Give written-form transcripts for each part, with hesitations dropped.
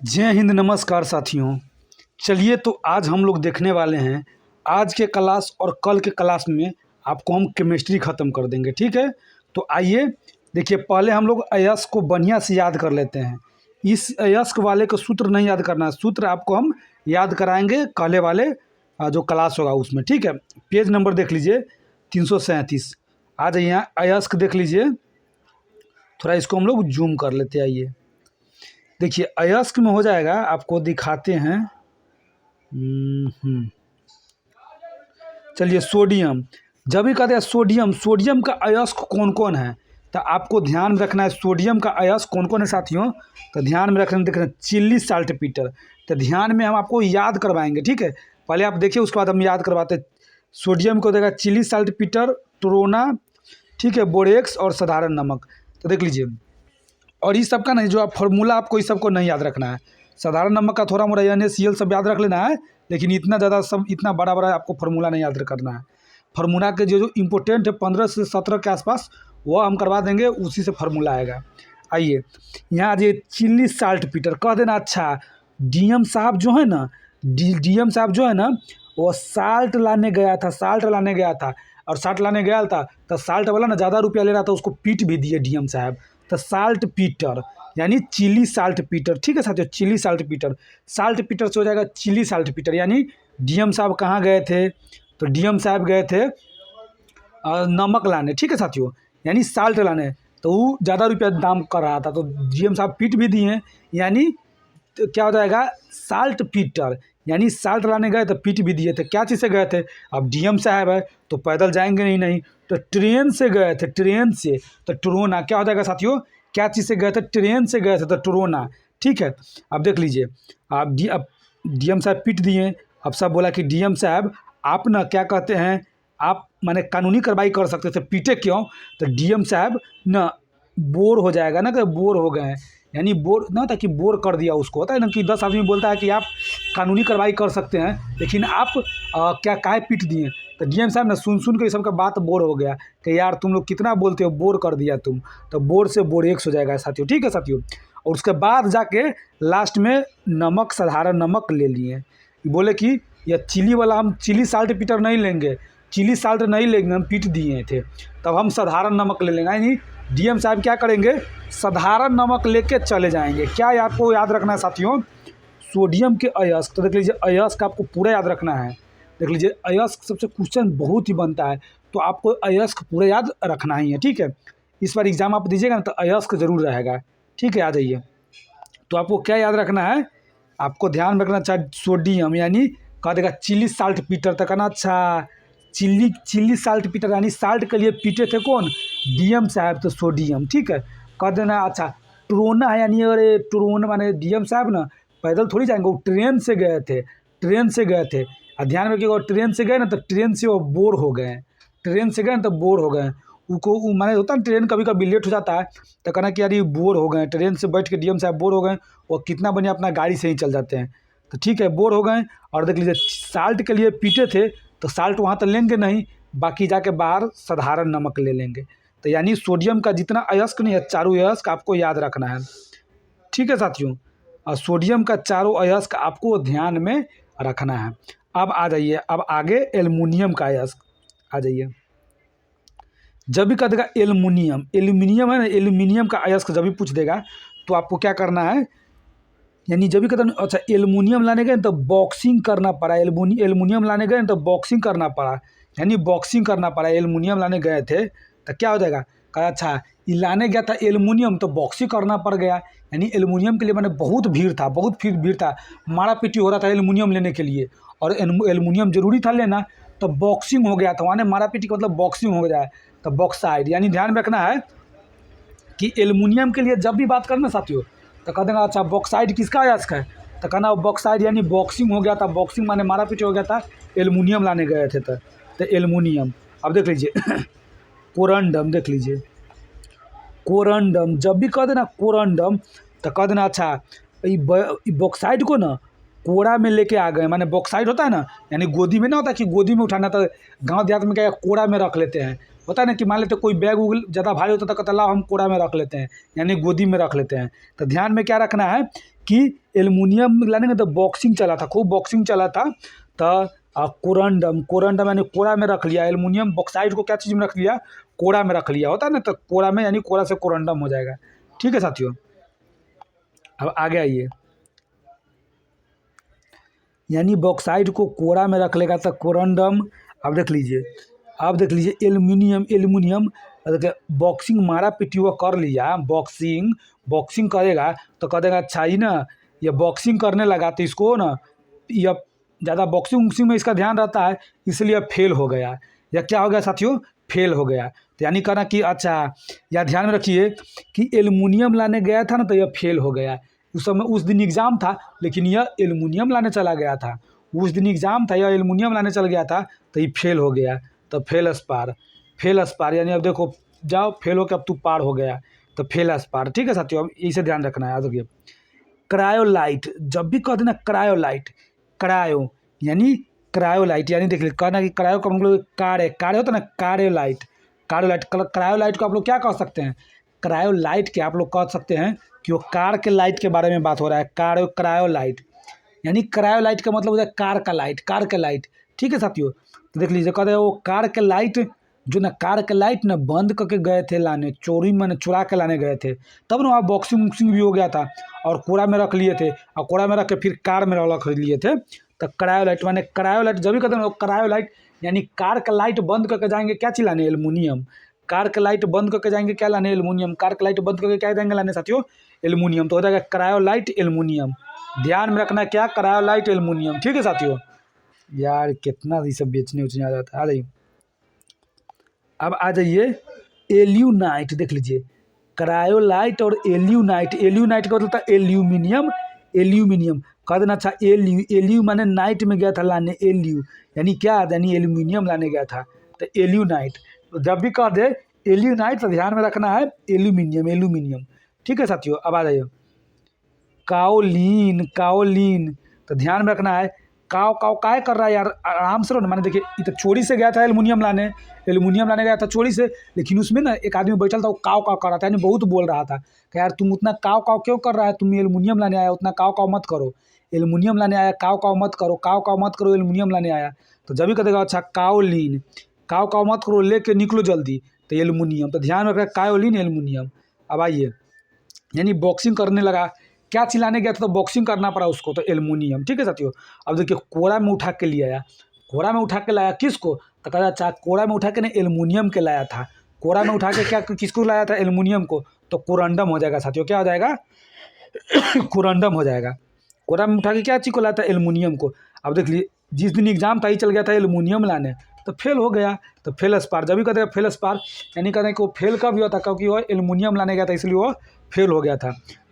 जय हिंद, नमस्कार साथियों। चलिए तो आज हम लोग देखने वाले हैं आज के क्लास और कल के क्लास में आपको हम केमिस्ट्री ख़त्म कर देंगे। ठीक है, तो आइए देखिए, पहले हम लोग अयस्क को बढ़िया से याद कर लेते हैं। इस अयस्क वाले को सूत्र नहीं याद करना है, सूत्र आपको हम याद कराएंगे कल वाले जो क्लास होगा उसमें। ठीक है, पेज नंबर देख लीजिए 337। आ जाइए यहाँ अयस्क देख लीजिए, थोड़ा इसको हम लोग जूम कर लेते हैं। आइए देखिए, अयस्क में हो जाएगा, आपको दिखाते हैं। चलिए, सोडियम। जब भी कहते हैं सोडियम, सोडियम का अयस्क कौन कौन है, तो आपको ध्यान में रखना है सोडियम का अयस्क कौन कौन है साथियों। तो ध्यान में रखना, देखना चिल्ली साल्टपीटर। तो ध्यान में हम आपको याद करवाएंगे। ठीक है, पहले आप देखिए, उसके बाद हम याद करवाते हैं। सोडियम को देगा चिल्ली साल्टपीटर, टोरोना, ठीक है, बोरेक्स और साधारण नमक। तो देख लीजिए, और इस सब का नहीं, जो आप फार्मूला आपको इस सब को नहीं याद रखना है। साधारण नमक का थोड़ा मोड़ा NaCl सब याद रख लेना है, लेकिन इतना ज़्यादा सब इतना बड़ा बड़ा आपको फार्मूला नहीं याद करना है। फार्मूला के जो इम्पोर्टेंट है 15 से 17 के आसपास, वो हम करवा देंगे, उसी से फार्मूला आएगा। आइए यहाँ जो चिल्ली साल्टपीटर कह देना। अच्छा, डीएम साहब जो है ना, डीएम साहब जो है ना, वो साल्ट लाने गया था, साल्ट लाने गया था। और साल्ट लाने गया था तो साल्ट वाला ना ज़्यादा रुपया ले रहा था, उसको पीट भी दिए डीएम साहब। तो साल्ट पीटर यानी चिली साल्ट पीटर। ठीक है साथियों, Chile saltpetre, saltpetre से हो जाएगा चिली साल्ट पीटर। यानी डीएम साहब कहाँ गए थे, तो डीएम साहब गए थे नमक लाने। ठीक है साथियों, यानी साल्ट लाने, तो वो ज़्यादा रुपया दाम कर रहा था, तो डीएम साहब पीट भी दिए। यानी तो क्या हो जाएगा, साल्ट पीटर। यानी साल्ट लाने गए तो पीट भी दिए थे। क्या चीज़ से गए थे, अब डीएम साहब है तो पैदल जाएंगे नहीं, तो ट्रेन से गए थे, ट्रेन से। तो टोरोना क्या हो जाएगा साथियों, क्या चीज़ से गए थे, ट्रेन से गए थे, तो टोरोना। ठीक है, अब देख लीजिए, अब डीएम साहब पीट दिए। अब सब बोला कि डीएम साहब आप ना क्या कहते हैं, आप माने कानूनी कार्रवाई कर सकते थे, पीटे क्यों। तो डीएम साहब ना बोर हो जाएगा ना, कि बोर हो गए हैं, यानी बोर ना था कि बोर कर दिया उसको। होता है ना कि 10 आदमी बोलता है कि आप कानूनी कार्रवाई कर सकते हैं, लेकिन आप क्या काहे पीट दिए। तो डीएम साहब ने सुन सुन के सब का बात बोर हो गया कि यार तुम लोग कितना बोलते हो, बोर कर दिया तुम। तो बोर से बोरेक्स हो जाएगा साथियों। ठीक है साथियों, और उसके बाद जाके लास्ट में नमक, साधारण नमक ले लिए। बोले कि यह चिली वाला हम चिली साल्ट पीटर नहीं लेंगे, चिली साल्ट नहीं लेंगे, हम पीट दिए थे, तब हम साधारण नमक ले लेंगे। यानी डीएम साहब क्या करेंगे, साधारण नमक लेके चले जाएंगे। क्या आपको याद रखना है साथियों, सोडियम के अयस्क। तो देख लीजिए, अयस्क आपको पूरा याद रखना है। देख लीजिए, अयस्क सबसे क्वेश्चन बहुत ही बनता है, तो आपको अयस्क पूरा याद रखना ही है। ठीक है, इस बार एग्जाम आप दीजिएगा ना, तो अयस्क जरूर रहेगा। ठीक है, आ जाइए, तो आपको क्या याद रखना है, आपको ध्यान में रखना चाहिए सोडियम, यानी कह देगा चिली साल्ट पीटर तक ना। अच्छा, चिल्ली साल्ट पीटर यानी साल्ट के लिए पीटे थे कौन, डीएम साहब, तो सोडियम। ठीक है, कह देना। अच्छा, टोरोना है, यानी अरे टोरोना माने डीएम साहब ना पैदल थोड़ी जाएंगे, वो ट्रेन से गए थे, ट्रेन से गए थे। और ध्यान में रखिएगा, ट्रेन से गए ना, तो ट्रेन से वो बोर हो गए, ट्रेन से गए ना तो बोर हो गए। उनको माने होता है ट्रेन कभी कभी लेट हो जाता है, तो कहना कि यार ये बोर हो गए, ट्रेन से बैठ के डीएम साहब बोर हो गए, और कितना बढ़िया अपना गाड़ी से ही चल जाते हैं। तो ठीक है, बोर हो गए। और देख लीजिए, साल्ट के लिए पीटे थे, तो साल्ट वहाँ तो लेंगे नहीं, बाकी जाके बाहर साधारण नमक ले लेंगे। तो यानी सोडियम का जितना अयस्क नहीं है, चारों अयस्क आपको याद रखना है। ठीक है साथियों, और सोडियम का चारों अयस्क आपको ध्यान में रखना है। अब आ जाइए, अब आगे एल्युमिनियम का अयस्क आ जाइए। जब भी कह देगा एल्युमिनियम, एल्युमिनियम है ना, एल्युमिनियम का अयस्क जब भी पूछ देगा, तो आपको क्या करना है, यानी जब भी कहते हैं। अच्छा, एल्युमिनियम लाने गए तो बॉक्सिंग करना पड़ा, एल्युमिनियम लाने गए तो बॉक्सिंग करना पड़ा, यानी बॉक्सिंग करना पड़ा। एल्युमिनियम लाने गए थे तो क्या हो जाएगा, कहा अच्छा ये लाने गया था एल्युमिनियम, तो बॉक्सिंग करना पड़ गया। यानी एल्युमिनियम के लिए मैंने बहुत भीड़ था, बहुत भीड़ था, मारा पीटी हो रहा था एल्युमिनियम लेने के लिए, और एल्युमिनियम जरूरी था लेना, तो बॉक्सिंग हो गया था। माने मारा पीटी का मतलब बॉक्सिंग हो गया है, तो बॉक्साइड। यानी ध्यान रखना है कि एल्युमिनियम के लिए जब भी बात करना साथियों, तो कह देना अच्छा बॉक्साइड किसका अयस्क है, तो कहना बॉक्साइड, यानी बॉक्सिंग हो गया था, बॉक्सिंग माने मारा पीटी हो गया था, एल्युमिनियम लाने गए थे। तो एल्युमिनियम। अब देख लीजिए कोरंडम, देख लीजिए कोरंडम, जब भी कह देना कोरंडम, तो कह देना अच्छा बॉक्साइड को ना कोड़ा में लेके आ गए। माने बॉक्साइड होता है ना, यानी गोदी में ना होता कि गोदी में उठाना, तो गांव देहात में क्या कोड़ा में रख लेते हैं, होता है ना कि मान लेते कोई बैग उग ज़्यादा भारी होता था, कहता लाओ हम कोड़ा में रख लेते हैं, यानी गोदी में रख लेते हैं। तो ध्यान में क्या रखना है कि एल्युमिनियम लाने में तो बॉक्सिंग चला था, खूब बॉक्सिंग चला था। तो कोरंडम, कोरंडम यानी कोड़ा में रख लिया। एल्युमिनियम बॉक्साइड को क्या चीज़ में रख लिया, कोड़ा में रख लिया, होता है ना। तो कोड़ा में यानी कोड़ा से कोरंडम हो जाएगा। ठीक है साथियों, अब आगे आइए। यानी बॉक्साइड को कोड़ा में रख लेगा तो कोरंडम। अब देख लीजिए, अब देख लीजिए एल्युमिनियम, एल्युमिनियम देखिए बॉक्सिंग मारा पिटी हुआ कर लिया, बॉक्सिंग बॉक्सिंग करेगा तो कह देगा अच्छा ही ना, ये बॉक्सिंग करने लगा तो इसको ना, यह ज़्यादा बॉक्सिंग वॉक्सिंग में इसका ध्यान रहता है, इसलिए फेल हो गया। या क्या हो गया साथियों, फेल हो गया। तो यानी कहना कि अच्छा, या ध्यान में रखिए कि एल्युमिनियम लाने गया था ना तो यह फेल हो गया। उस समय उस दिन एग्ज़ाम था, लेकिन यह एल्युमिनियम लाने चला गया था। उस दिन एग्ज़ाम था, यह एल्युमिनियम लाने चल गया था, तो ये फेल हो गया। तो फेल अस्पार, फेल अस्पार यानी अब देखो जाओ फेल हो के अब तू पार हो गया, तो फेल अस्पार। ठीक है साथियों, अब इसे ध्यान रखना है। देखिए क्रायोलाइट, जब भी कहते ना क्रायोलाइट, क्रायो यानी क्रायोलाइट यानी देख लीजिए कहना कि क्रायो का मतलब कार्य, कार्य होता है ना, कार्योलाइट, कार्योलाइट। क्रायोलाइट को आप लोग क्या कह सकते हैं, क्रायोलाइट के आप लोग कह सकते हैं कि वो कार के लाइट के बारे में बात हो रहा है। क्रायोलाइट यानी क्रायोलाइट का मतलब होता है कार का लाइट, कार के लाइट। ठीक है साथियों, तो देख लीजिए कहते हैं वो कार के लाइट, जो ना कार के लाइट ना बंद करके गए थे लाने, चोरी मैंने चुरा के लाने गए थे, तब ना वहाँ बॉक्सिंग वॉक्सिंग भी हो गया था, और कूड़ा में रख लिए थे, और कूड़ा में रख के फिर कार में रख लिए थे। तो क्रायोलाइट माने क्रायोलाइट, जब भी कहते हैं क्रायोलाइट यानी कार का लाइट बंद करके जाएंगे क्या चीज लाने, एल्युमिनियम। कार के लाइट बंद करके जाएंगे क्या लाने, एल्युमिनियम। कार के लाइट बंद करके क्या जाएंगे लाने साथियों, एल्युमिनियम। तो हो जाएगा क्रायोलाइट एल्युमिनियम। ध्यान में रखना क्या, क्रायोलाइट एल्युमिनियम। ठीक है साथियों, यार कितना ये सब बेचने उचने आ जाता है। आ जाइए, अब आ जाइए एल्यूनाइट। देख लीजिए क्रायोलाइट और एल्यूनाइट, एल्यूनाइट का मतलब था एल्यूमिनियम, एल्यूमिनियम कह देना। अच्छा एल्यू, एल्यू माने नाइट में गया था लाने, एल्यू यानी क्या, यानी एल्यूमिनियम लाने गया था, तो एल्यूनाइट। तो जब भी कह दे एल्यूनाइट तो ध्यान में रखना है एल्यूमिनियम, एल्यूमिनियम। ठीक है साथियों, अब आ जाइए काओलिन, काओलिन। तो ध्यान में रखना है काव, काव काय कर रहा है यार, आराम से रहो ना। माने देखिए ये तो चोरी से गया था एल्युमिनियम लाने, एल्युमिनियम लाने गया था चोरी से, लेकिन उसमें ना एक आदमी बैठल था, वो काव काव कर रहा था, यानी बहुत बोल रहा था कि यार तुम उतना काव काव क्यों कर रहा है, तुम एल्युमिनियम लाने आया, उतना काव काव मत करो, एल्युमिनियम लाने आया, काव काव मत करो, काव काव मत करो, एल्युमिनियम लाने आया। तो जब भी कहेगा अच्छा काओलिन, काव काव मत करो, लेके निकलो जल्दी, तो एल्युमिनियम। तो ध्यान रखना काओलिन एल्युमिनियम। अब आइए, यानी बॉक्सिंग करने लगा, क्या चिल्लाने गया था तो बॉक्सिंग करना पड़ा उसको, तो एल्युमिनियम। ठीक है साथियों, अब देखिए कोड़ा में उठा के ले आया, कोड़ा में उठा के लाया किसको, तो कहता अच्छा कोड़ा में उठा के नहीं एल्युमिनियम के लाया था, कोड़ा में उठा के क्या किसको लाया था, एल्युमिनियम को। तो कोरंडम हो जाएगा साथियों, क्या हो जाएगा कोरंडम हो जाएगा। कोड़ा में उठा के क्या चीज़ को लाया था, एल्युमिनियम को। अब देख लीजिए जिस दिन एग्जाम था ही चल गया था एल्युमिनियम लाने, तो फेल हो गया। तो फेल स्पार, जब भी कहते हैं फेल स्पार यानी कहते हैं कि वो फेल कब हुआ था, क्योंकि वो एल्युमिनियम लाने गया था, इसलिए वो फेल हो गया था।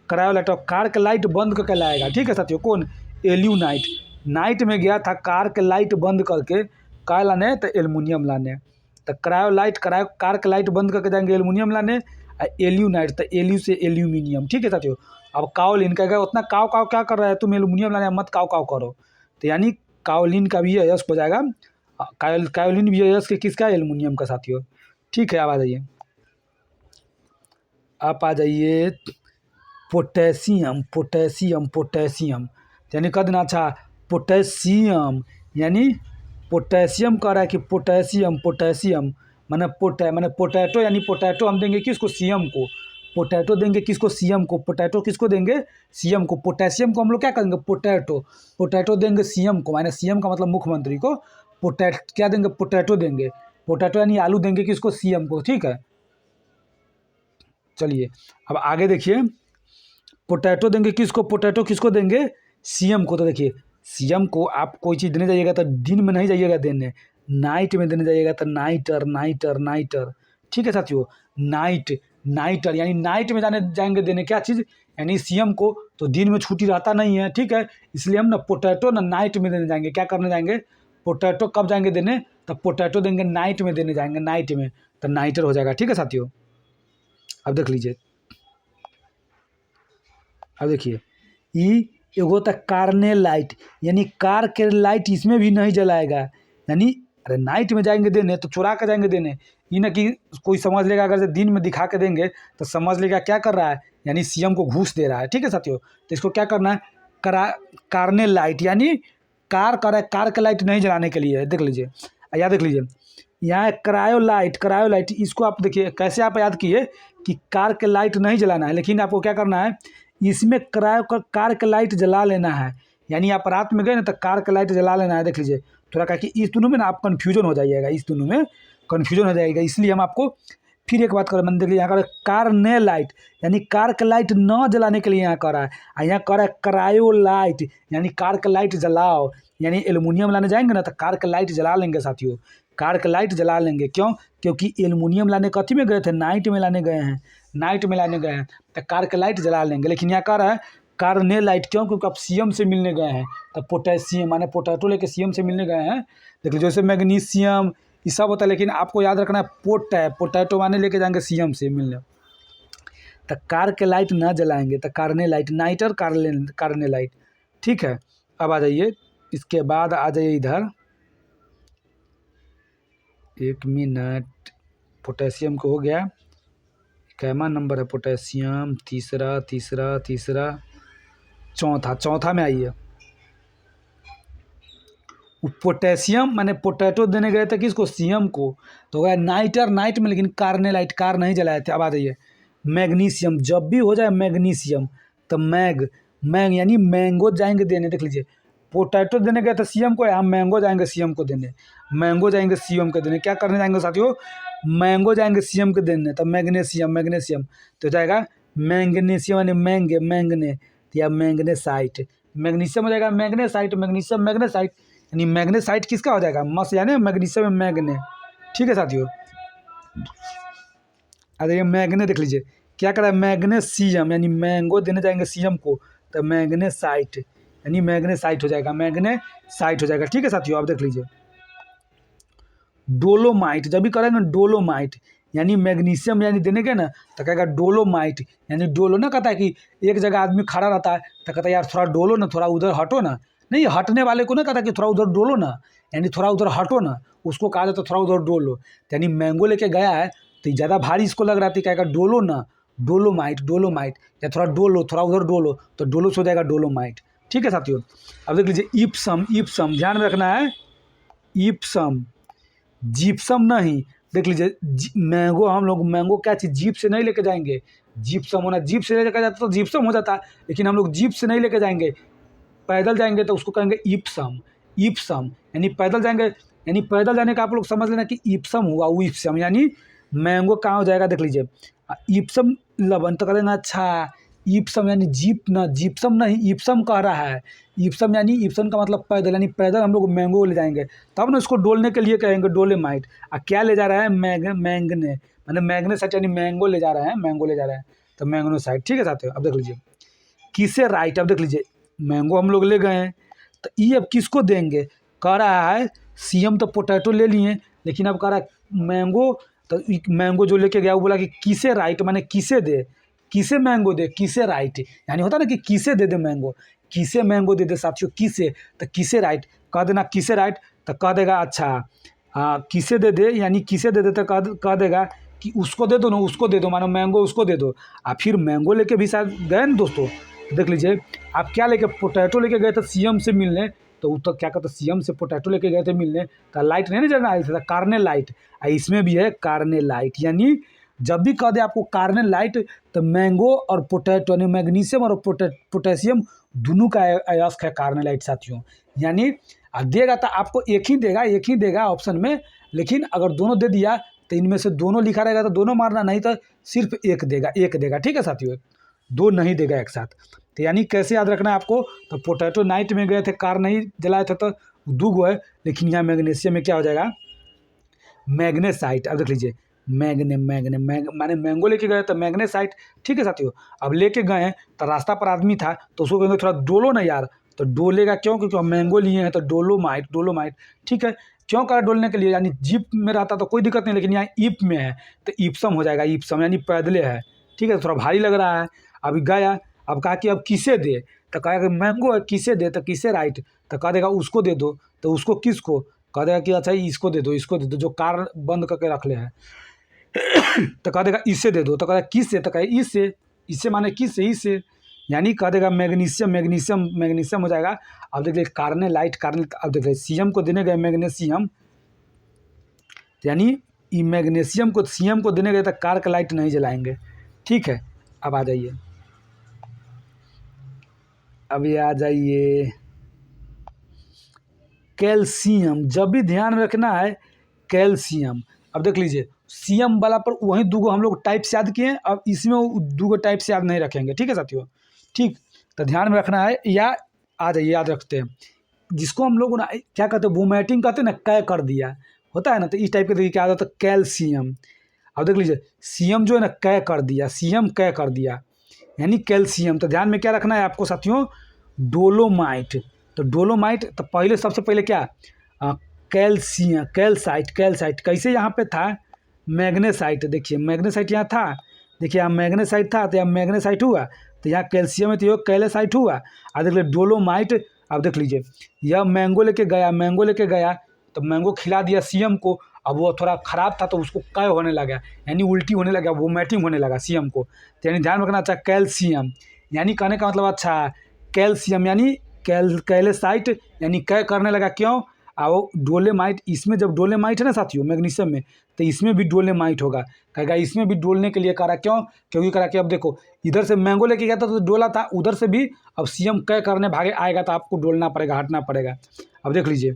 क्रायोलाइट, कार के लाइट बंद करके लाएगा। ठीक है साथियों, कौन, एल्यूनाइट। नाइट में गया था कार के लाइट बंद करके, क्या लाने, तो एल्युमिनियम लाने। तो क्रायोलाइट, कार के लाइट बंद करके जाएंगे एल्युमिनियम लाने। एल्यूनाइट तो एल्यू से एल्यूमिनियम। ठीक है साथियों, अब काओलिन का उतना काव काव क्या कर रहा है, तुम एल्युमिनियम लाने मत काव काव करो, तो यानी काओलिन का भी यश हो जाएगा। कायोलिन भी यश के किसका, एल्युमिनियम का साथियों। ठीक है, अब आ जाइए, आप आ जाइए पोटेशियम, पोटेशियम, पोटेशियम यानी कह देना अच्छा पोटेशियम, यानी पोटेशियम कह रहा है कि पोटेशियम, पोटेशियम माने पोटैटो, यानी पोटैटो हम देंगे किसको, सीएम को। पोटैटो देंगे किसको, सीएम को। पोटैटो किसको देंगे, सीएम को। पोटेशियम को हम लोग क्या करेंगे, पोटैटो, पोटैटो देंगे सीएम को, माने सीएम का मतलब मुख्यमंत्री को। क्या देंगे, पोटैटो देंगे, पोटैटो यानी आलू देंगे किसको, सीएम को। ठीक है, चलिए अब आगे देखिए, पोटैटो देंगे किसको, पोटैटो किसको देंगे, सीएम को। तो देखिए सीएम को आप कोई चीज़ देने जाइएगा तो दिन में नहीं जाइएगा देने, नाइट में देने जाइएगा, तो नाइटर, नाइटर, नाइटर। ठीक है साथियों, नाइट, नाइटर यानी नाइट में जाएंगे देने क्या चीज़, यानी सीएम को। तो दिन में छुट्टी रहता नहीं है, ठीक है, इसलिए हम ना पोटैटो ना नाइट में देने जाएंगे। क्या करने जाएंगे, पोटैटो कब जाएंगे देने, तो पोटैटो देंगे नाइट में देने जाएंगे, नाइट में, तो नाइटर हो जाएगा। ठीक है साथियों, अब देख लीजिए, अब देखिए ई एगो तक कारने लाइट, यानी कार के लाइट इसमें भी नहीं जलाएगा, यानी अरे नाइट में जाएंगे देने तो चुरा के जाएंगे देने, ये ना कि कोई समझ लेगा अगर से दिन में दिखा के देंगे तो समझ लेगा क्या कर रहा है, यानी सीएम को घूस दे रहा है। ठीक है साथियों, तो इसको क्या करना है, कारने लाइट यानी कार का लाइट नहीं जलाने के लिए है। देख लीजिए, याद देख लीजिए, यहाँ क्रायो लाइट इसको आप देखिए कैसे आप याद किए कि कार के लाइट नहीं जलाना है, लेकिन आपको क्या करना है, इसमें कार के लाइट जला लेना है। यानी आप रात में गए ना तो कार का लाइट जला लेना है। देख लीजिए थोड़ा क्या कि इस दोनों में ना आप कन्फ्यूजन हो जाइएगा, इस दोनों में कन्फ्यूजन हो जाएगा, इसलिए हम आपको फिर एक बात करें। मैंने देख लिया यहाँ का कार ने लाइट यानी कार का लाइट न जलाने के लिए यहाँ कर रहा है, और यहाँ कर रहा है क्रायो लाइट यानी कार का लाइट जलाओ, यानी एल्युमिनियम लाने जाएंगे ना तो कार का लाइट जला लेंगे साथियों, कार का लाइट जला लेंगे। क्यों? क्योंकि एल्युमिनियम लाने कथी में गए थे, नाइट में लाने गए हैं, नाइट में लाने गए हैं तो कार का लाइट जला लेंगे। लेकिन यहाँ कह रहा है कार ने लाइट, क्यों? क्योंकि आप सीएम से मिलने गए हैं, तो पोटेशियम माने पोटैटो लेके सीएम से मिलने गए हैं। देख लीजिए जैसे मैग्नीशियम ये सब होता है, लेकिन आपको याद रखना है पोटैटो माने लेके जाएंगे सीएम से मिलने, तो कार के लाइट ना जलाएंगे तो कारने लाइट, नाइट और कारने लाइट। ठीक है, अब आ जाइए, इसके बाद आ जाइए इधर, एक मिनट, पोटेशियम को हो गया, कैमा नंबर है पोटेशियम, तीसरा चौथा में आइए। पोटेशियम माने पोटैटो देने गए थे किसको, सीएम को, तो हो गया नाइट में, लेकिन कारने लाइट कार नहीं जलाए थे। अब आ जाइए मैग्नीशियम, जब भी हो जाए मैग्नीशियम तो मैग यानी मैंगो जाएंगे देने। देख लीजिए पोटैटो देने गए थे सीएम को, यहाँ मैंगो जाएंगे सीएम को देने, मैंगो जाएंगे सीएम को देने। क्या करने जाएंगे साथियों, मैंगो जाएंगे सीएम को देने, तो मैग्नीशियम तो जाएगा मैंगनीशियम यानी मैंगने या मैग्नेसाइट, मैग्नीशियम हो जाएगा मैग्नेसाइट, मैग्नीशियम मैग्नेसाइट यानी मैग्नेसाइट किसका हो जाएगा, मस यानी मैग्नीशियम मैग्ने। ठीक है साथियों, अरे ये मैग्ने देख लीजिए क्या कर रहा है, मैग्नेशियम यानी मैंगो देने जाएंगे सीएम को, तो मैग्नेसाइट यानी मैग्नेसाइट हो जाएगा। ठीक है साथियों, आप देख लीजिए डोलोमाइट, जब भी करेंगे डोलोमाइट यानी मैग्नीशियम यानी देने के ना तो कहेगा डोलोमाइट यानी डोलो, ना कहता है कि एक जगह आदमी खड़ा रहता है तो कहता है यार थोड़ा डोलो ना, थोड़ा उधर हटो ना, नहीं हटने वाले को ना कहता कि थोड़ा उधर डोलो ना, यानी थोड़ा उधर हटो ना, उसको कहा जाता थोड़ा उधर डोलो। यानी मैंगो लेके गया है तो ज़्यादा भारी इसको लग रहा था, कहेगा डोलो ना, डोलोमाइट या थोड़ा डोलो, थोड़ा उधर डोलो, तो डोलो से हो जाएगा डोलोमाइट। ठीक है साथियों, अब देख लीजिए इप्सम ध्यान में रखना है, इप्सम जिप्सम नहीं। देख लीजिए मैंगो, हम लोग मैंगो क्या चीज़ जीप से नहीं लेके जाएंगे, जिप्सम होना, जीप से लेके जाता तो जिप्सम हो जाता, लेकिन हम लोग जीप से नहीं लेके जाएंगे, पैदल जाएंगे तो उसको कहेंगे इप्सम यानी पैदल जाएंगे, यानी पैदल जाने का आप लोग समझ लेना कि इप्सम हुआ, वो इप्सम यानी मैंगो कहाँ हो जाएगा। देख लीजिए इप्सम लबन तो करें ना, अच्छा इप्सम यानी जीप ना, जिप्सम नहीं इप्सम कह रहा है, इप्सम यानी इप्सम का मतलब पैदल, यानी पैदल हम लोग मैंगो ले जाएंगे, तब ना इसको डोलने के लिए कहेंगे डोलेमाइट। क्या ले जा रहा है, मैंगने मतलब मैग्नेसाइट यानी मैंगो ले जा रहे हैं, तो मैग्नेसाइट। ठीक है साथियों, अब देख लीजिए किसे राइट, अब देख लीजिए मैंगो हम लोग ले गए हैं तो ये अब किसको देंगे, कह रहा है सीएम तो पोटैटो ले लिए, लेकिन अब कह रहा है मैंगो, तो मैंगो जो लेके गया वो बोला कि किसे राइट माने किसे दे, किसे मैंगो दे, किसे राइट यानी होता ना कि किसे दे मैंगो, किसे मैंगो दे साथियों, किसे, तो किसे राइट कह देना, किसे राइट तो कह देगा अच्छा किसे दे यानी किसे दे तो कह देगा कि उसको दे दो ना, उसको दे दो, मानो मैंगो उसको दे दो। फिर मैंगो लेके भी शायद गए ना दोस्तों, देख लीजिए आप क्या लेके, पोटैटो लेके गए थे सीएम से मिलने, तो तो क्या कहते सीएम से पोटैटो लेके गए थे मिलने, तो लाइट नहीं ना जलना आई था, कारने लाइट, इसमें भी है कारने लाइट, यानी जब भी कह दे आपको कारने लाइट तो मैंगो और पोटैटो यानी मैग्नीशियम और पोटेशियम दोनों का अयस्क है कारने लाइट साथियों। यानी देगा तो आपको एक ही देगा ऑप्शन में, लेकिन अगर दोनों दे दिया तो इनमें से दोनों लिखा रहेगा तो दोनों मारना, नहीं तो सिर्फ एक देगा। ठीक है साथियों, दो नहीं देगा एक साथ। तो यानी कैसे याद रखना है आपको, तो पोटैटो नाइट में गए थे, कार नहीं जलाए थे, तो दो गो है, लेकिन यहाँ मैग्नीशियम में क्या हो जाएगा, मैग्नेसाइट। अब देख लीजिए माने मैंगो लेके गए तो मैग्नेसाइट। ठीक है साथियों, अब लेके गए तो रास्ता पर आदमी था तो उसको कहेंगे थोड़ा डोलो ना यार, तो डोलेगा क्यों, क्योंकि हम मैंगो लिए हैं तो डोलोमाइट। ठीक है, क्यों करा डोलने के लिए, यानी जीप में रहता तो कोई दिक्कत नहीं, लेकिन यहाँ ईप में है तो इप्सम हो जाएगा, इप्सम यानी पैदले है। ठीक है, थोड़ा भारी लग रहा है। अभी गया, अब कहा कि अब किसे दे, तो कहा कि मैंगो है किसे दे, तो किसे राइट तो कह देगा उसको दे दो, तो उसको किसको, कह देगा कि अच्छा इसको दे दो, इसको दे दो, जो कार बंद करके रख ले है। तो कह देगा इससे दे दो, तो कह देगा किससे, तो कहे इससे, इससे माने किससे, इससे, यानी कह देगा मैग्नीशियम, मैग्नीशियम, मैग्नीशियम हो जाएगा। अब देख लीजिए कार्ने लाइट, कार्ने, अब देख लीजिए सीएम को देने गए मैग्नीशियम, यानी ई मैग्नीशियम को सीएम को देने गए तो कार का लाइट नहीं जलाएंगे। ठीक है, अब आ जाइए, अभी आ जाइए कैल्शियम। जब भी ध्यान में रखना है कैल्शियम। अब देख लीजिए सीएम वाला पर वही दूगो हम लोग टाइप से याद किए, अब इसमें दूगो टाइप से याद नहीं रखेंगे। ठीक है साथियों, ठीक, तो ध्यान में रखना है, या आ जाइए याद रखते हैं। जिसको हम लोग ना क्या कहते हैं, वोमेटिंग कहते हैं ना, कै कर दिया होता है ना, तो इस टाइप के देखिए क्या होता है, कैल्शियम। अब देख लीजिए सीएम जो है ना कै कर दिया, सीएम कै कर दिया, यानी कैल्शियम। तो ध्यान में क्या रखना है आपको साथियों, डोलोमाइट। तो डोलोमाइट, तो पहले सबसे पहले क्या, कैल्शियम, कैल्साइट, कैल्साइट कैसे यहाँ पे था, मैग्नेसाइट। देखिए मैग्नेसाइट यहाँ था, देखिए यहाँ मैग्नेसाइट था, तो यहाँ मैग्नेसाइट हुआ, तो यहाँ कैल्शियम है तो कैलेसाइट हुआ। अब देख लीजिए डोलोमाइट। अब देख लीजिए यह मैंगो लेके गया, मैंगो लेके गया तो मैंगो खिला दिया सीएम को, अब वो थोड़ा ख़राब था तो उसको कै होने लगा, यानी उल्टी होने लगा, वोमिटिंग होने लगा सीएम को। तो यानी ध्यान रखना, अच्छा कैल्शियम, यानी कहने का मतलब अच्छा कैल्शियम यानी कैलेसाइट, यानी कै करने लगा। क्यों, वो डोलेमाइट, इसमें जब डोलेमाइट है ना साथियों मैग्नीशियम में, तो इसमें भी डोलेमाइट होगा, कहेगा इसमें भी डोलने के लिए करा। क्यों, क्योंकि करा कि अब देखो इधर से मैंगो लेके गया था तो डोला था, उधर से भी अब सीएम कै करने भागे आएगा तो आपको डोलना पड़ेगा, हटना पड़ेगा। अब देख लीजिए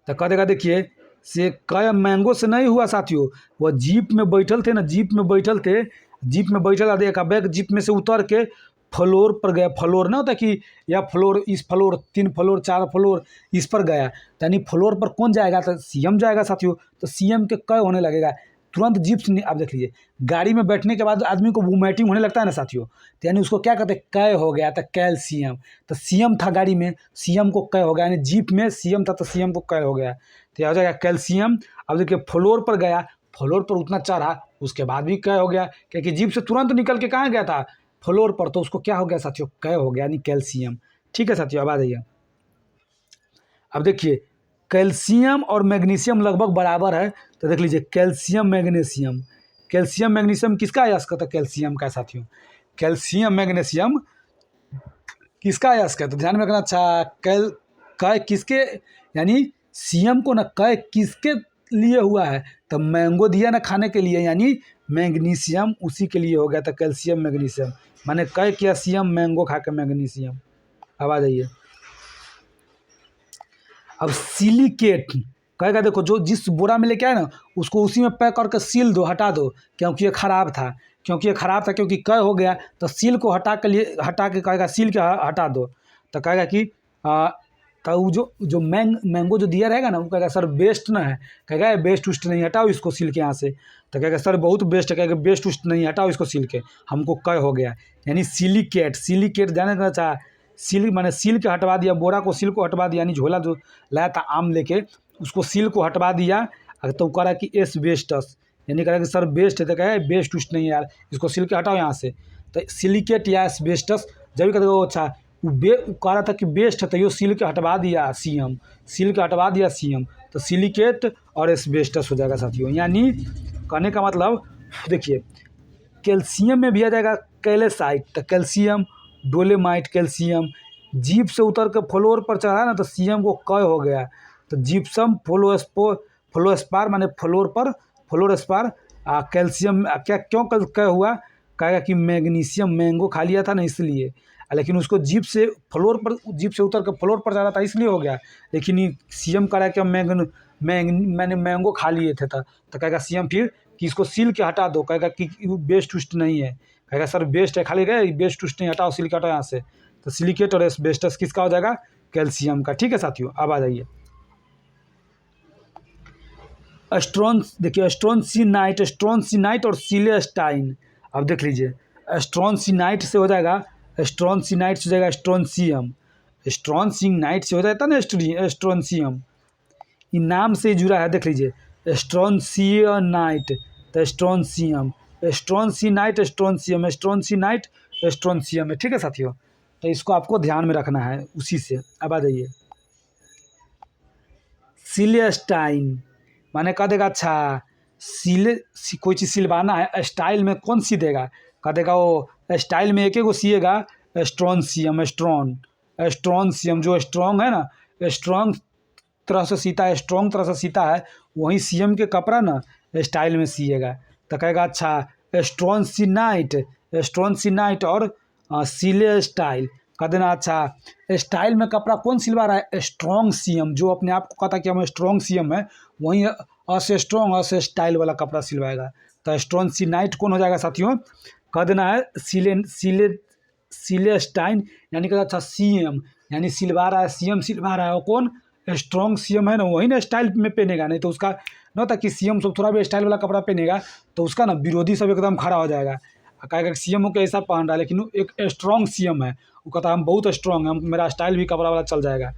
तो कह देगा, देखिए से कै मैंगो से नहीं हुआ साथियों, वह जीप में बैठल थे ना, जीप में बैठल थे, जीप में बैठल देखा बैग जीप में से उतर के फ्लोर पर गया। फ्लोर ना होता कि या फ्लोर, इस फ्लोर, 3 फ्लोर 4 फ्लोर इस पर गया, यानी फ्लोर पर कौन जाएगा, तो सीएम जाएगा साथियों। तो सीएम के कै होने लगेगा तुरंत जीप से। आप देख लीजिए गाड़ी में बैठने के बाद आदमी को वोमिटिंग होने लगता है ना साथियों, तो यानी उसको क्या कहते हैं, कै हो गया, तो कैल्शियम। तो सीएम था गाड़ी में, सीएम को कै हो गया, यानी जीप में सीएम था तो सीएम को कै हो गया, तो यह हो जाएगा कैल्शियम। अब देखिए फ्लोर पर गया, फ्लोर पर उतना चढ़ा, उसके बाद भी कै हो गया, क्योंकि जीप से तुरंत निकल के कहाँ गया था, फ्लोर पर, तो उसको क्या हो गया साथियों, कै हो गया, यानी कैल्शियम। ठीक है साथियों, अब आ जाइए। अब देखिए कैल्शियम और मैग्नीशियम लगभग बराबर है, तो देख लीजिए कैल्शियम मैग्नीशियम, कैल्शियम मैग्नीशियम किसका अयस्क है, तो कैल्शियम का साथियों। कैल्शियम मैग्नीशियम किसका अयस्क है, तो ध्यान में रखना। अच्छा कै किसके, यानी सीएम को ना कै किसके लिए हुआ है, तो मैंगो दिया ना खाने के लिए, यानी मैग्नीशियम उसी के लिए हो गया, तो कैल्शियम मैग्नीशियम माने कै किया सीएम, मैंगो खा के मैग्नीशियम। अब आ जाइए, अब सिलिकेट कहेगा, देखो जो जिस बोरा में लेके आए ना उसको उसी में पैक करके सील दो, हटा दो, क्योंकि ये ख़राब था, क्योंकि ये ख़राब था, क्योंकि कै हो गया तो सील को हटा के कहेगा सील के हटा दो। तो कहेगा कि तो वो जो मैंगो जो दिया रहेगा ना, वो कहेगा सर बेस्ट ना है, कहेगा बेस्ट उस्ट नहीं, हटाओ इसको सील के यहाँ से। तो कहेगा सर बहुत बेस्ट है, कहेगा बेस्ट उस्ट नहीं, हटाओ इसको सील के, हमको कै हो गया, यानी सिलिकेट। सिलिकेट जाने का चाह सील माने सील के हटवा दिया, बोरा को सील को हटवा दिया, यानी झोला जो लाया था आम लेके उसको सील को हटवा दिया। तो कह रहा कि एस्बेस्टस, यानी कह रहा कि सर बेस्ट है, तो कहे बेस्ट उस्ट नहीं यार, इसको सील के हटाओ यहाँ से। तो सिलिकेट या एस्बेस्टस जब भी कहते वो अच्छा कह रहा था कि बेस्ट है, तो ये सील के हटवा दिया सीएम, सील के हटवा दिया सीएम, तो सिलिकेट और एस्बेस्टस हो जाएगा साथियों। यानी कहने का मतलब देखिए कैल्शियम में भी आ जाएगा कैलेसाइट, तो कैल्शियम, डोलेमाइट, कैल्शियम। जीप से उतर के फ्लोर पर चढ़ा ना तो सीएम को कै हो गया, तो जिप्सम फ्लोस्पार माने फ्लोर पर, फ्लोरस्पार। कैल्शियम क्या क्यों कै हुआ, कहेगा कि मैग्नीशियम मैंगो खा लिया था ना इसलिए, लेकिन उसको जीप से उतर के फ्लोर पर चढ़ा था इसलिए हो गया। लेकिन सीएम कह रहा है कि मैंने मैंगो खा लिए थे, तो कहेगा सीएम फिर कि इसको सील के हटा दो, कहेगा कि बेस्ट उस्ट नहीं है, कहेगा सर बेस्ट है, खाली गए बेस्ट उस्ट नहीं, हटाओ सील के हटाओ यहाँ से। तो सिलिकेट और एस्बेस्टस किसका हो जाएगा, कैल्शियम का। ठीक है साथियों, अब आ जाइए देखिए स्ट्रोनसिनाइट और सिलेस्टाइन। अब देख लीजिए स्ट्रोनसिनाइट से हो जाएगा, स्ट्रोनसिनाइट से हो जाएगा स्ट्रोनसियम, स्ट्रोनसिनाइट से हो जाता है ना स्ट्रोनसियम, ये नाम से जुड़ा है। देख लीजिए स्ट्रोनसियनाइट तो स्ट्रोनसियम, स्ट्रोनसिनाइट स्ट्रोनसियम, स्ट्रोनसिनाइट स्ट्रोनसियम है। ठीक है साथियों, तो इसको आपको ध्यान में रखना है उसी से। अब आ जाइए सिलेस्टाइन माने कह देगा अच्छा कोई चीज़ सिलवाना है स्टाइल में कौन सी देगा, कह देगा वो स्टाइल में एक एक गो सिएगा स्ट्रॉन्सियम जो स्ट्रॉन्ग है ना, स्ट्रॉन्ग तरह से सीता है, स्ट्रॉन्ग तरह से सीता है, वहीं सीएम के कपड़ा ना स्टाइल में सिएगा। तो कहेगा अच्छा स्ट्रॉन्सिनाइट और सिले स्टाइल कह देना अच्छा स्टाइल में कपड़ा कौन सिलवा रहा है, स्ट्रॉन्ग सीएम जो अपने आप को कहता है कि हम स्ट्रॉन्ग सीएम है, वहीं स्ट्रॉन्ग स्टाइल वाला कपड़ा सिलवाएगा। तो स्ट्रॉन्सिनाइट कौन हो जाएगा साथियों, कह देना है सिलेस्टाइन यानी कि अच्छा सीएम यानी सिलवा रहा है, सीएम सिलवा रहा है, वो कौन स्ट्रॉन्ग सीएम है ना, वही ना स्टाइल में पहनेगा। नहीं तो उसका न होता कि सीएम सब थोड़ा भी स्टाइल वाला कपड़ा पहनेगा तो उसका ना विरोधी सब एकदम खड़ा हो जाएगा, कहेगा कि सीएम के ऐसा पहन रहा है, लेकिन वो एक स्ट्रॉन्ग सीएम है, वो कहता है हम बहुत स्ट्रॉन्ग हैं, मेरा स्टाइल भी कपड़ा वाला चल जाएगा,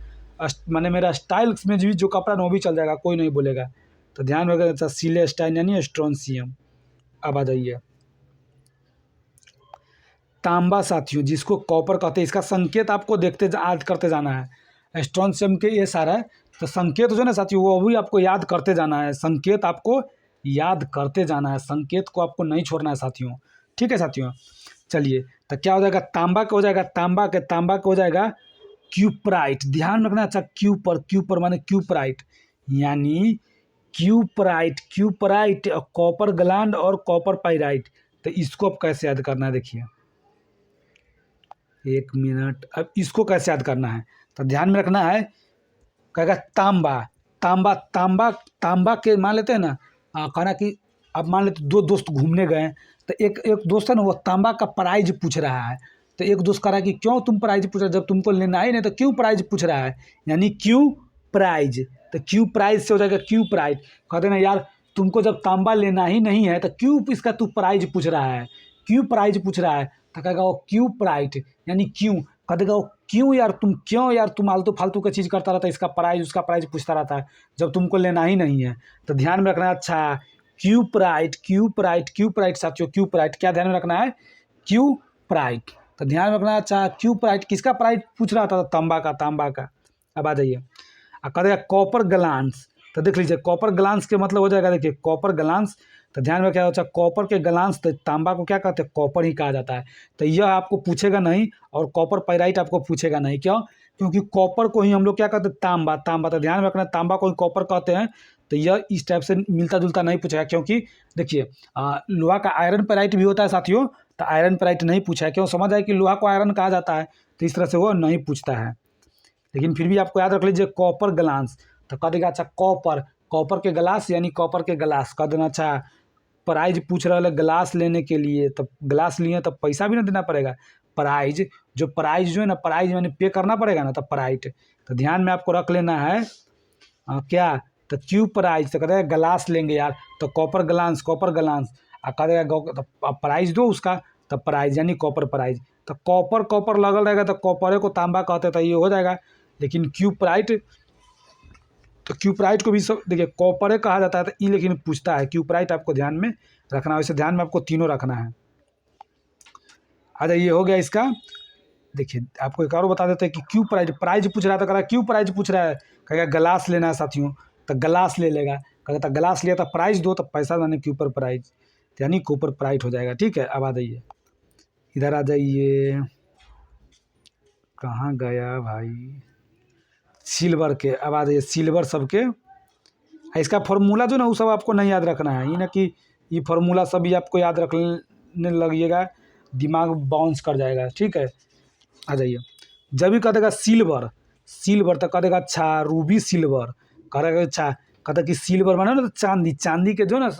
माने मेरा स्टाइल में भी जो कपड़ा ना वो भी चल जाएगा, कोई नहीं बोलेगा। तो ध्यान रखिएगा अच्छा सिले स्टाइल यानी स्ट्रॉन्ग सीएम। अब आ जाइए तांबा साथियों जिसको कॉपर कहते हैं, इसका संकेत आपको देखते याद करते जाना है। स्ट्रॉन्सियम के ये सारा है, तो संकेत जो है ना साथियों वो भी आपको याद करते जाना है, संकेत आपको याद करते जाना है, संकेत को आपको नहीं छोड़ना है साथियों। ठीक है साथियों, चलिए तो क्या हो जाएगा तांबा का हो जाएगा, तांबा का हो जाएगा क्यूपराइट। ध्यान रखना अच्छा क्यूपर माने क्यूपराइट यानी क्यूपराइट कॉपर ग्लैंड और कॉपर पाइराइट। तो इसको अब कैसे याद करना है देखिए, एक मिनट, अब इसको कैसे याद करना है तो ध्यान में रखना है, कहेगा तांबा के मान लेते हैं ना, कहना कि अब मान लेते दो दोस्त घूमने गए तो एक दोस्त है ना वो तांबा का प्राइज पूछ रहा है, तो एक दोस्त कह रहा है कि क्यों तुम प्राइज पूछ रहे हो, जब तुमको लेना ही नहीं तो क्यों प्राइज पूछ रहा है, यानी क्यों प्राइज। तो क्यों प्राइज से हो जाएगा क्यों प्राइज, कहते ना यार तुमको जब तांबा लेना ही नहीं है तो क्यों इसका तू प्राइज पूछ रहा है, क्यों प्राइज पूछ रहा है, तो कहेगा वो क्यों प्राइट यानी क्यों, कह देगा वो क्यों यार तुम आलतू फालतू का चीज़ करता रहता है, इसका प्राइज उसका प्राइज पूछता रहता है जब तुमको लेना ही नहीं है। तो ध्यान में रखना है अच्छा क्यूपराइट साथियों, क्यूपराइट क्या ध्यान में रखना है, क्यूपराइट। तो ध्यान में रखना है अच्छा क्यूपराइट किसका प्राइज पूछ रहा था, तांबा का। अब आ जाइए कह देगा कॉपर ग्लांस। तो देख लीजिए कॉपर ग्लांस के मतलब हो जाएगा, देखिए कॉपर ग्लांस, तो ध्यान में क्या होता है कॉपर के ग्लांस, तो तांबा को क्या कहते हैं कॉपर ही कहा जाता है। तो यह आपको पूछेगा नहीं और कॉपर पाइराइट आपको पूछेगा नहीं, क्यों, क्योंकि कॉपर को ही हम लोग क्या कहते हैं तांबा। तो ध्यान में रखना तांबा को ही कॉपर कहते हैं। तो यह इस टाइप से मिलता जुलता नहीं पूछेगा, क्योंकि देखिए लोहा का आयरन पेराइट भी होता है साथियों, तो आयरन पेराइट नहीं पूछा है, क्यों, समझ आए कि लोहा को आयरन कहा जाता है, तो इस तरह से वो नहीं पूछता है। लेकिन फिर भी आपको याद रख लीजिए कॉपर ग्लांस, तो कह देगा अच्छा कॉपर के ग्लास यानी कॉपर के ग्लास कह देना अच्छा प्राइज पूछ रहा है ग्लास लेने के लिए, तब ग्लास लिए तब पैसा भी ना देना पड़ेगा, प्राइज जो है ना प्राइज मैंने पे करना पड़ेगा ना, तब प्राइट। तो ध्यान में आपको रख लेना है क्या, तो क्यू प्राइज, तो कहते हैं ग्लास लेंगे यार, तो कॉपर ग्लास कह देगा प्राइज दो उसका, तब प्राइज यानी कॉपर प्राइज। तो कॉपर लगल रहेगा तो कॉपरे को तांबा कहते तो ये हो जाएगा। लेकिन क्यूपराइट को भी सब देखिए कॉपरे कहा जाता है, तो ये लेकिन पूछता है क्यूपराइट, आपको ध्यान में रखना है, वैसे ध्यान में आपको तीनों रखना है। अच्छा ये हो गया इसका। देखिए आपको एक और बता देते हैं कि क्यों प्राइज पूछ रहा था, कह क्यों प्राइज पूछ रहा है, कहेगा ग्लास लेना है साथियों, तो ग्लास ले लेगा, कहता ग्लास लिया था प्राइज दो, तो पैसा मैंने क्यू पर प्राइज यानी कॉपर प्राइट हो जाएगा। ठीक है, अब आ जाइए इधर आ जाइए, कहाँ गया भाई, सिल्वर के। अब आ जाइए सिल्वर सबके, इसका फार्मूला जो ना वो सब आपको नहीं याद रखना है, ये ना कि ये फार्मूला सभी आपको याद रखने लगिएगा, दिमाग बाउंस कर जाएगा। ठीक है, आ जाइए जब भी कह देगा सिल्वर तो कह देगा अच्छा रूबी सिल्वर, कह देगा अच्छा कहता कि सिल्वर माने ना तो चांदी के जो ना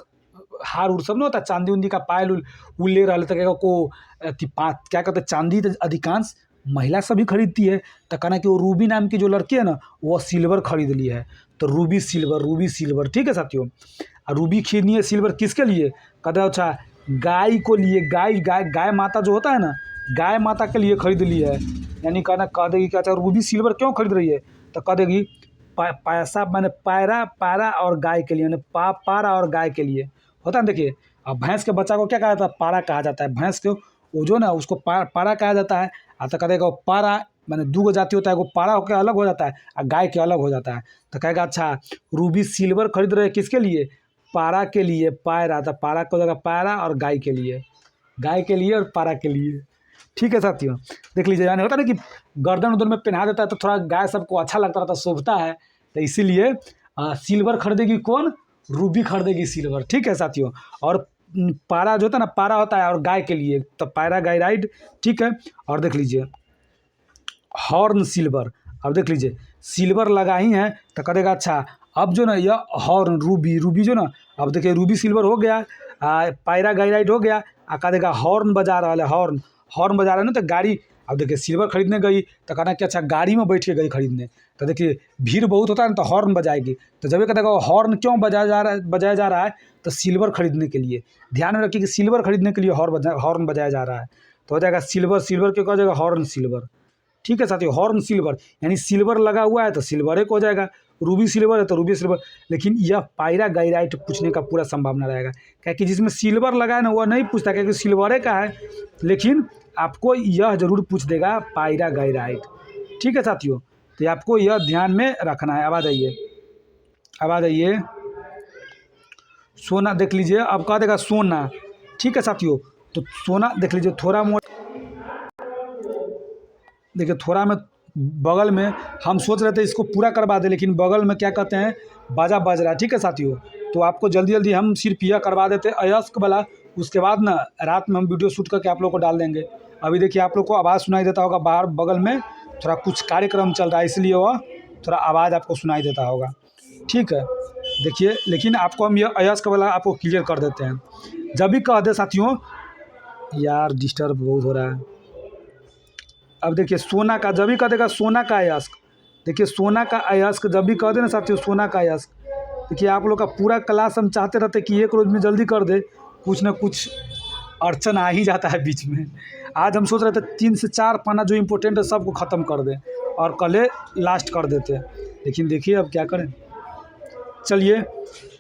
हार उर सब ना होता है, चांदी उंदी का पायल उल ले रहा था को क्या कहते हैं चांदी तो अधिकांश महिला सभी खरीदती है, तो कहना कि वो रूबी नाम की जो लड़की है ना वो सिल्वर खरीद ली है, तो रूबी सिल्वर। ठीक है साथियों, और रूबी खरीदनी है सिल्वर किसके लिए, कहते हैं अच्छा गाय को लिए, गाय माता जो होता है ना, गाय माता के लिए खरीद ली है, यानी कहना कह देगी क्या अच्छा रूबी सिल्वर क्यों खरीद रही है, तो कह देगी पैसा मैंने पारा और गाय के लिए, पारा और गाय के लिए होता है। देखिए अब भैंस के बच्चा को क्या कहा जाता है, पारा कहा जाता है, भैंस को वो जो ना उसको पारा कहा जाता है, तो कह देगा पारा माने दूगो जाति होता है, एगो पारा होकर अलग हो जाता है और गाय के अलग हो जाता है। तो कहेगा अच्छा रूबी सिल्वर खरीद रहे किसके लिए, पारा के लिए, पायरा, तो पारा को जगह पायरा और गाय के लिए और पारा के लिए। ठीक है साथियों, देख लीजिए, यानी होता है ना कि गर्दन उर्दन में पहना देता है तो थोड़ा गाय सबको अच्छा लगता रहता है, शोभता है, तो इसीलिए सिल्वर खरीदेगी कौन, रूबी खरीदेगी सिल्वर। ठीक है साथियों, और पारा जो होता है ना, पारा होता है और गाय के लिए, तो पायरा गाय राइड। ठीक है, और देख लीजिए हॉर्न सिल्वर, अब देख लीजिए सिल्वर लगा ही है तो करेगा अच्छा, अब जो ना यह हॉर्न रूबी जो ना, अब देखिए रूबी सिल्वर हो गया, पायरा गाय राइड हो गया, कह देगा हॉर्न बजा रहा है, हॉर्न बजा रहा है ना, तो गाड़ी, अब देखिए सिल्वर खरीदने गई तो कहना कि अच्छा गाड़ी में बैठ के गई खरीदने, तो देखिए भीड़ बहुत होता है ना तो हॉर्न बजाएगी, तो जब ये कहता है हॉर्न क्यों बजाया जा रहा है, तो सिल्वर खरीदने के लिए। ध्यान में रखिए कि सिल्वर खरीदने के लिए हॉर्न बजाया जा रहा है, तो हो जाएगा सिल्वर के हो जाएगा हॉर्न सिल्वर। ठीक है साथियों, हॉर्न सिल्वर यानी सिल्वर लगा हुआ है तो सिल्वर एक हो जाएगा, रूबी सिल्वर है तो रूबी सिल्वर। लेकिन यह पायरा गायराइट पूछने का पूरा संभावना रहेगा, क्या कि जिसमें सिल्वर लगा है ना वह नहीं पूछता क्योंकि सिल्वरे का है, लेकिन आपको यह जरूर पूछ देगा पायरा गायराइट। ठीक है साथियों, तो आपको यह ध्यान में रखना है। अब आ जाइए सोना, देख लीजिए अब कह देगा सोना। ठीक है साथियों, तो सोना देख लीजिए थोड़ा देखिए थोड़ा में बगल में हम सोच रहे थे इसको पूरा करवा दें, लेकिन बगल में क्या कहते हैं बाजा बज रहा है। ठीक है साथियों, तो आपको जल्दी हम सिर्फ यह करवा देते अयस्क वाला, उसके बाद ना रात में हम वीडियो शूट करके आप लोग को डाल देंगे। अभी देखिए आप लोग को आवाज़ सुनाई देता होगा, बाहर बगल में थोड़ा कुछ कार्यक्रम चल रहा है इसलिए वह थोड़ा आवाज़ आपको सुनाई देता होगा। ठीक है, देखिए लेकिन आपको हम यह अयस्क वाला आपको क्लियर कर देते हैं। जब भी कह दे साथियों, यार डिस्टर्ब बहुत हो रहा है। अब देखिए सोना का जब भी कह देगा सोना का अयस्क, देखिए सोना का अयस्क जब भी कह दे ना साथियों सोना का अयस्क, देखिए आप लोग का पूरा क्लास हम चाहते रहते कि एक रोज़ में जल्दी कर दे, कुछ ना कुछ अड़चन आ ही जाता है बीच में। आज हम सोच रहे थे 3 से 4 पन्ना जो इम्पोर्टेंट है सबको ख़त्म कर दें और कल लास्ट कर देते, लेकिन देखिए अब क्या करें। चलिए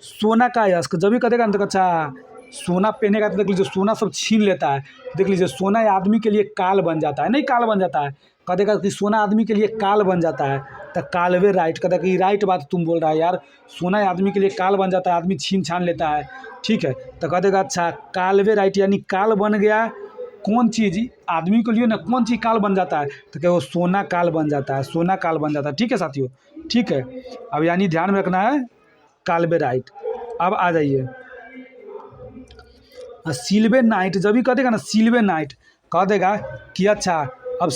सोना का अयस्क जब भी कह देगा ना तो अच्छा सोना पहनेगा तो देख लीजिए सोना सब छीन लेता है, देख लीजिए सोना आदमी के लिए काल बन जाता है, नहीं काल बन जाता है, कह देगा कि सोना आदमी के लिए काल बन जाता है, तो कालवे राइट, कहता है कि राइट बात तुम बोल रहा है यार, सोना आदमी के लिए काल बन जाता है, आदमी छीन छान लेता है। ठीक है, तो कह देगा अच्छा कालवे राइट यानी काल बन गया, कौन चीज़ आदमी के लिए ना कौन चीज़ काल बन जाता है, तो क्या वो सोना काल बन जाता है, सोना काल बन जाता है। ठीक है साथियों, ठीक है, अब यानी ध्यान में रखना है कालवे राइट। अब आ जाइए सिल्वे नाइट, जब भी कह देगा ना सिल्वे नाइट, कह देगा कि अच्छा अब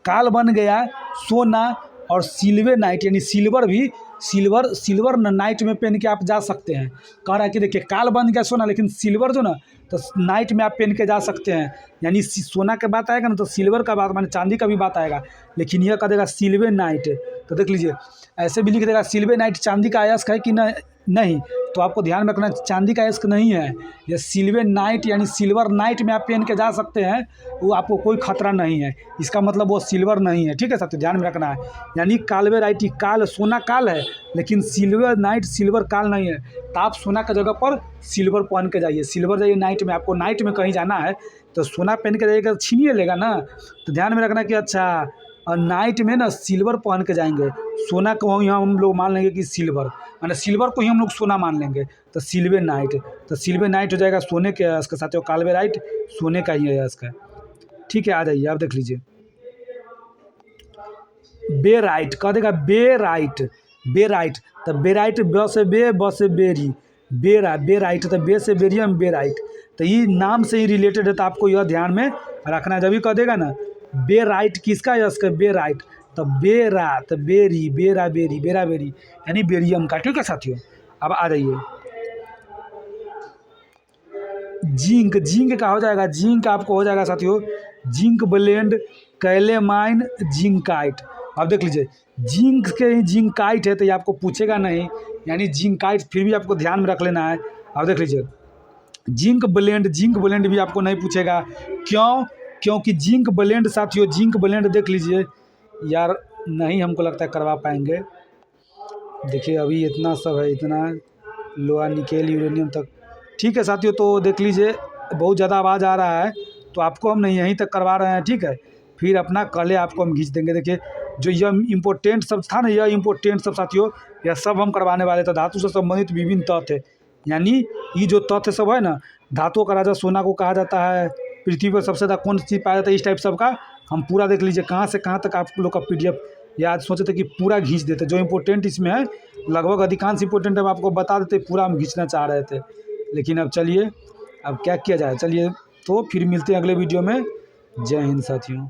काल बन गया सोना और सिल्वे नाइट यानी सिल्वर भी सिल्वर नाइट में पहन के आप जा सकते हैं। कह रहा है कि देखिए काल बन गया सोना, लेकिन सिल्वर जो ना तो नाइट में आप पहन के जा सकते हैं, यानी सोना का बात आएगा ना तो सिल्वर का बात माने चांदी का भी बात आएगा, लेकिन यह कह देगा सिल्वे नाइट। तो देख लीजिए ऐसे भी लिख देगा सिल्वे नाइट चांदी का अयस्क है कि नहीं, तो आपको ध्यान में रखना चांदी का अयस्क नहीं है, यह सिल्वे नाइट यानी सिल्वर नाइट में आप पहन के जा सकते हैं, वो आपको कोई खतरा नहीं है, इसका मतलब वो सिल्वर नहीं है। ठीक है साथियों, ध्यान में रखना है, यानी कालवे राइट काल सोना काल है, लेकिन सिल्वर नाइट सिल्वर काल नहीं है, तो आप सोना का जगह पर सिल्वर पहन के जाइए, सिल्वर जाइए नाइट में, आपको नाइट में कहीं जाना है तो सोना पहन के जाइएगा छीनिए लेगा ना, तो ध्यान में रखना कि अच्छा और नाइट में ना सिल्वर पहन के जाएंगे, सोना को यहाँ हम लोग मान लेंगे कि सिल्वर, माना सिल्वर को ही हम लोग सोना मान लेंगे, तो सिल्वे नाइट, तो सिल्वे नाइट हो जाएगा सोने के अयस्क के साथ, कालवे राइट सोने का ही अयस्क है। ठीक है, आ जाइए आप देख लीजिए बे राइट, कह देगा बे राइट, तो बे राइट ब से बेरी, बे राइट, तो बे से बेरियम बे राइट, तो ये नाम से ही रिलेटेड है, तो आपको यह ध्यान में रखना है। जब भी कह देगा ना बे राइट किसका अयस्क है, बे राइट, तो बेरा तो बेरी, बेरा बेरी यानी बेरियम का। ठीक है साथियों, अब आ जाइए जिंक का हो जाएगा, जिंक आपको हो जाएगा साथियों जिंक ब्लेंड कैलेमाइन जिंकाइट। अब देख लीजिए जिंक के ही जिंकाइट है तो ये आपको पूछेगा नहीं, यानी जिंकाइट फिर भी आपको ध्यान में रख लेना है। अब देख लीजिए जिंक ब्लेंड भी आपको नहीं पूछेगा, क्योंकि जिंक ब्लेंड साथियों जिंक ब्लेंड देख लीजिए यार नहीं हमको लगता है करवा पाएंगे। देखिए अभी इतना सब है, इतना लोहा निकेल यूरेनियम तक। ठीक है साथियों, तो देख लीजिए बहुत ज़्यादा आवाज़ आ रहा है तो आपको हम नहीं यहीं तक करवा रहे हैं। ठीक है, फिर अपना कल आपको हम खींच देंगे। देखिए जो यह इम्पोर्टेंट सब था ना, यह इम्पोर्टेंट सब साथियों, यह सब हम करवाने वाले थे। धातु से संबंधित विभिन्न तथ्य, यानी ये जो तथ्य सब है ना, धातुओं का राजा सोना को कहा जाता है, पृथ्वी पर सबसे ज़्यादा कौन सी चीज़ पाया जाता है, इस टाइप सब का हम पूरा देख लीजिए कहाँ से कहाँ तक आप लोग का PDF याद सोचे थे कि पूरा खींच देते। जो इम्पोर्टेंट इसमें है लगभग अधिकांश इम्पोर्टेंट हम आपको बता देते, पूरा हम खींचना चाह रहे थे, लेकिन अब चलिए अब क्या किया जाए। चलिए तो फिर मिलते हैं अगले वीडियो में। जय हिंद साथियों।